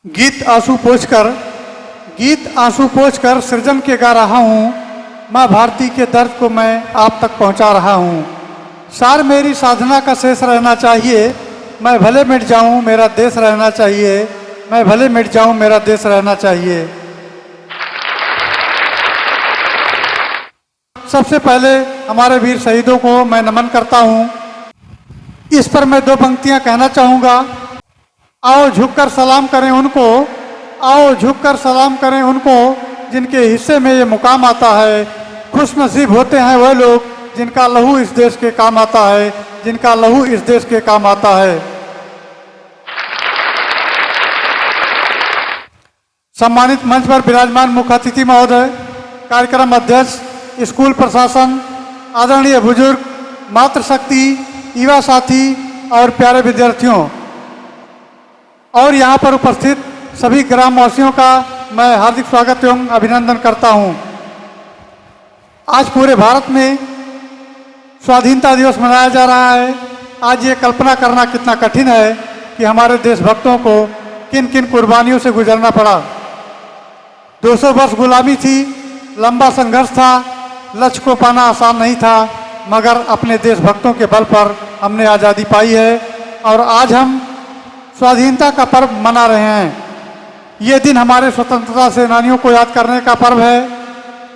गीत आंसू पोंछ कर सृजन के गा रहा हूँ। माँ भारती के दर्द को मैं आप तक पहुँचा रहा हूँ। सार मेरी साधना का शेष रहना चाहिए। मैं भले मिट जाऊँ मेरा देश रहना चाहिए। मैं भले मिट जाऊँ मेरा देश रहना चाहिए। सबसे पहले हमारे वीर शहीदों को मैं नमन करता हूँ। इस पर मैं दो पंक्तियाँ कहना चाहूँगा। आओ झुककर सलाम करें उनको, आओ झुककर सलाम करें उनको जिनके हिस्से में ये मुकाम आता है। खुश नसीब होते हैं वह लोग जिनका लहू इस देश के काम आता है, जिनका लहू इस देश के काम आता है। सम्मानित मंच पर विराजमान मुख्य अतिथि महोदय, कार्यक्रम अध्यक्ष, स्कूल प्रशासन, आदरणीय बुजुर्ग, मातृशक्ति, युवा साथी और प्यारे विद्यार्थियों और यहाँ पर उपस्थित सभी ग्रामवासियों का मैं हार्दिक स्वागत एवं अभिनंदन करता हूँ। आज पूरे भारत में स्वाधीनता दिवस मनाया जा रहा है। आज ये कल्पना करना कितना कठिन है कि हमारे देशभक्तों को किन किन कुर्बानियों से गुजरना पड़ा। 200 वर्ष गुलामी थी, लंबा संघर्ष था, लक्ष्य को पाना आसान नहीं था, मगर अपने देशभक्तों के बल पर हमने आज़ादी पाई है और आज हम स्वाधीनता का पर्व मना रहे हैं। ये दिन हमारे स्वतंत्रता सेनानियों को याद करने का पर्व है।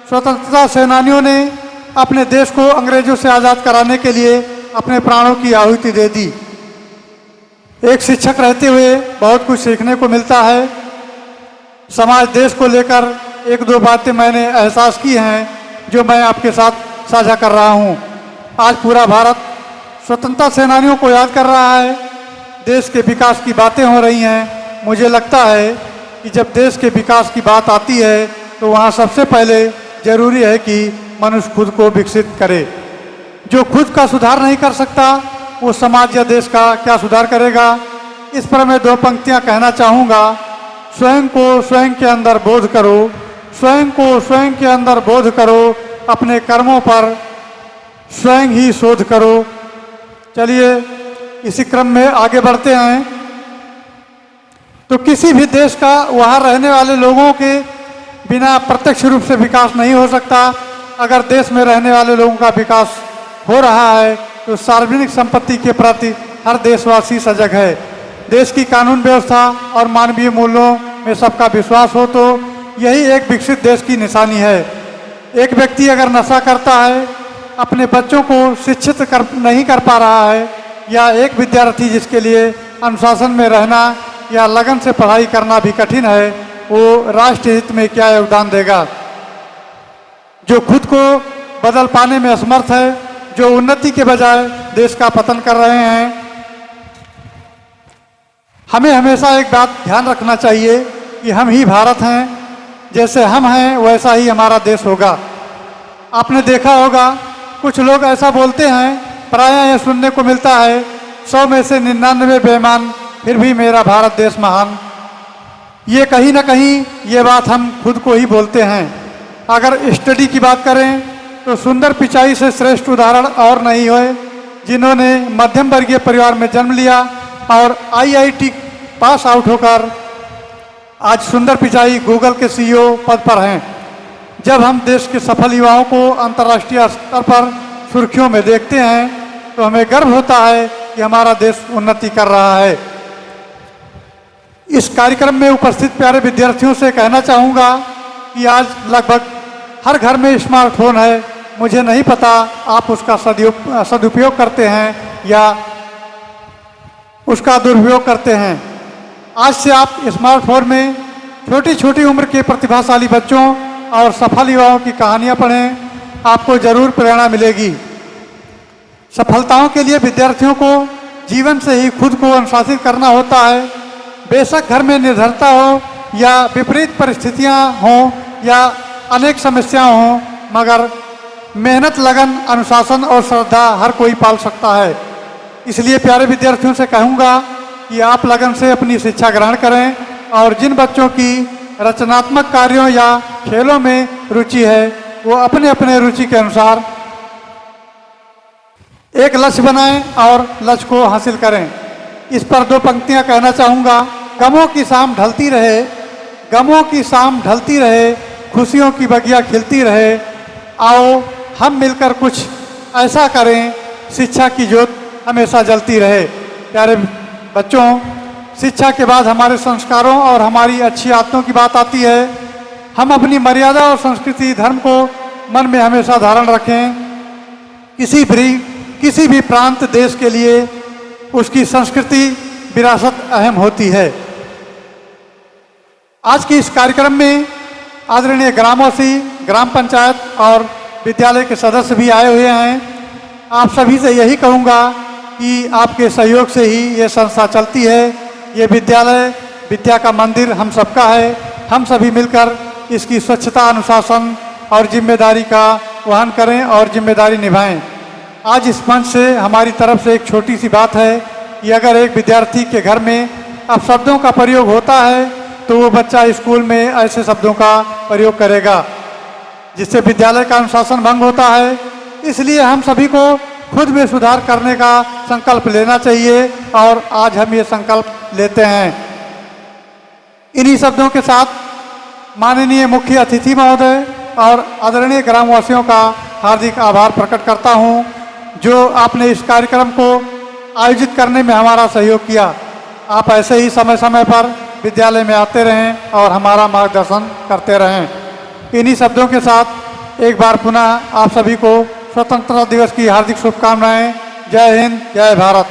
स्वतंत्रता सेनानियों ने अपने देश को अंग्रेजों से आज़ाद कराने के लिए अपने प्राणों की आहुति दे दी। एक शिक्षक रहते हुए बहुत कुछ सीखने को मिलता है। समाज देश को लेकर एक दो बातें मैंने एहसास की हैं जो मैं आपके साथ साझा कर रहा हूँ। आज पूरा भारत स्वतंत्रता सेनानियों को याद कर रहा है। देश के विकास की बातें हो रही हैं। मुझे लगता है कि जब देश के विकास की बात आती है तो वहाँ सबसे पहले जरूरी है कि मनुष्य खुद को विकसित करे। जो खुद का सुधार नहीं कर सकता वो समाज या देश का क्या सुधार करेगा। इस पर मैं दो पंक्तियाँ कहना चाहूँगा। स्वयं को स्वयं के अंदर बोध करो, स्वयं को स्वयं के अंदर बोध करो, अपने कर्मों पर स्वयं ही शोध करो। चलिए इसी क्रम में आगे बढ़ते हैं। तो किसी भी देश का वहाँ रहने वाले लोगों के बिना प्रत्यक्ष रूप से विकास नहीं हो सकता। अगर देश में रहने वाले लोगों का विकास हो रहा है तो सार्वजनिक संपत्ति के प्रति हर देशवासी सजग है। देश की कानून व्यवस्था और मानवीय मूल्यों में सबका विश्वास हो तो यही एक विकसित देश की निशानी है। एक व्यक्ति अगर नशा करता है, अपने बच्चों को शिक्षित नहीं कर पा रहा है, या एक विद्यार्थी जिसके लिए अनुशासन में रहना या लगन से पढ़ाई करना भी कठिन है, वो राष्ट्र हित में क्या योगदान देगा। जो खुद को बदल पाने में असमर्थ है, जो उन्नति के बजाय देश का पतन कर रहे हैं। हमें हमेशा एक बात ध्यान रखना चाहिए कि हम ही भारत हैं। जैसे हम हैं वैसा ही हमारा देश होगा। आपने देखा होगा कुछ लोग ऐसा बोलते हैं, प्रायः यह सुनने को मिलता है, 100 में से 99 बेईमान, फिर भी मेरा भारत देश महान। ये कहीं ना कहीं ये बात हम खुद को ही बोलते हैं। अगर स्टडी की बात करें तो सुंदर पिचाई से श्रेष्ठ उदाहरण और नहीं हुए, जिन्होंने मध्यम वर्गीय परिवार में जन्म लिया और IIT पास आउट होकर आज सुंदर पिचाई गूगल के CEO पद पर हैं। जब हम देश के सफल युवाओं को अंतर्राष्ट्रीय स्तर पर सुर्खियों में देखते हैं तो हमें गर्व होता है कि हमारा देश उन्नति कर रहा है। इस कार्यक्रम में उपस्थित प्यारे विद्यार्थियों से कहना चाहूँगा कि आज लगभग हर घर में स्मार्टफोन है। मुझे नहीं पता आप उसका सदुपयोग करते हैं या उसका दुरुपयोग करते हैं। आज से आप स्मार्टफोन में छोटी छोटी उम्र के प्रतिभाशाली बच्चों और सफल युवाओं की कहानियाँ पढ़ें, आपको जरूर प्रेरणा मिलेगी। सफलताओं के लिए विद्यार्थियों को जीवन से ही खुद को अनुशासित करना होता है। बेशक घर में निर्धनता हो या विपरीत परिस्थितियाँ हों या अनेक समस्याएं हों, मगर मेहनत, लगन, अनुशासन और श्रद्धा हर कोई पाल सकता है। इसलिए प्यारे विद्यार्थियों से कहूँगा कि आप लगन से अपनी शिक्षा ग्रहण करें और जिन बच्चों की रचनात्मक कार्यों या खेलों में रुचि है वो अपने अपने रुचि के अनुसार एक लक्ष्य बनाएं और लक्ष्य को हासिल करें। इस पर दो पंक्तियां कहना चाहूँगा। गमों की शाम ढलती रहे, गमों की शाम ढलती रहे, खुशियों की बगिया खिलती रहे। आओ हम मिलकर कुछ ऐसा करें, शिक्षा की ज्योत हमेशा जलती रहे। प्यारे बच्चों, शिक्षा के बाद हमारे संस्कारों और हमारी अच्छी आदतों की बात आती है। हम अपनी मर्यादा और संस्कृति धर्म को मन में हमेशा धारण रखें। किसी भी प्रांत देश के लिए उसकी संस्कृति विरासत अहम होती है। आज के इस कार्यक्रम में आदरणीय ग्रामवासी, ग्राम पंचायत और विद्यालय के सदस्य भी आए हुए हैं। आप सभी से यही कहूँगा कि आपके सहयोग से ही ये संस्था चलती है। ये विद्यालय विद्या का मंदिर हम सबका है। हम सभी मिलकर इसकी स्वच्छता, अनुशासन और जिम्मेदारी का वहन करें और जिम्मेदारी निभाएं। आज इस मंच से हमारी तरफ से एक छोटी सी बात है कि अगर एक विद्यार्थी के घर में अपशब्दों का प्रयोग होता है तो वो बच्चा स्कूल में ऐसे शब्दों का प्रयोग करेगा जिससे विद्यालय का अनुशासन भंग होता है। इसलिए हम सभी को खुद में सुधार करने का संकल्प लेना चाहिए और आज हम ये संकल्प लेते हैं। इन्हीं शब्दों के साथ माननीय मुख्य अतिथि महोदय और आदरणीय ग्रामवासियों का हार्दिक आभार प्रकट करता हूं, जो आपने इस कार्यक्रम को आयोजित करने में हमारा सहयोग किया। आप ऐसे ही समय समय पर विद्यालय में आते रहें और हमारा मार्गदर्शन करते रहें। इन्हीं शब्दों के साथ एक बार पुनः आप सभी को स्वतंत्रता दिवस की हार्दिक शुभकामनाएं। जय हिंद, जय भारत।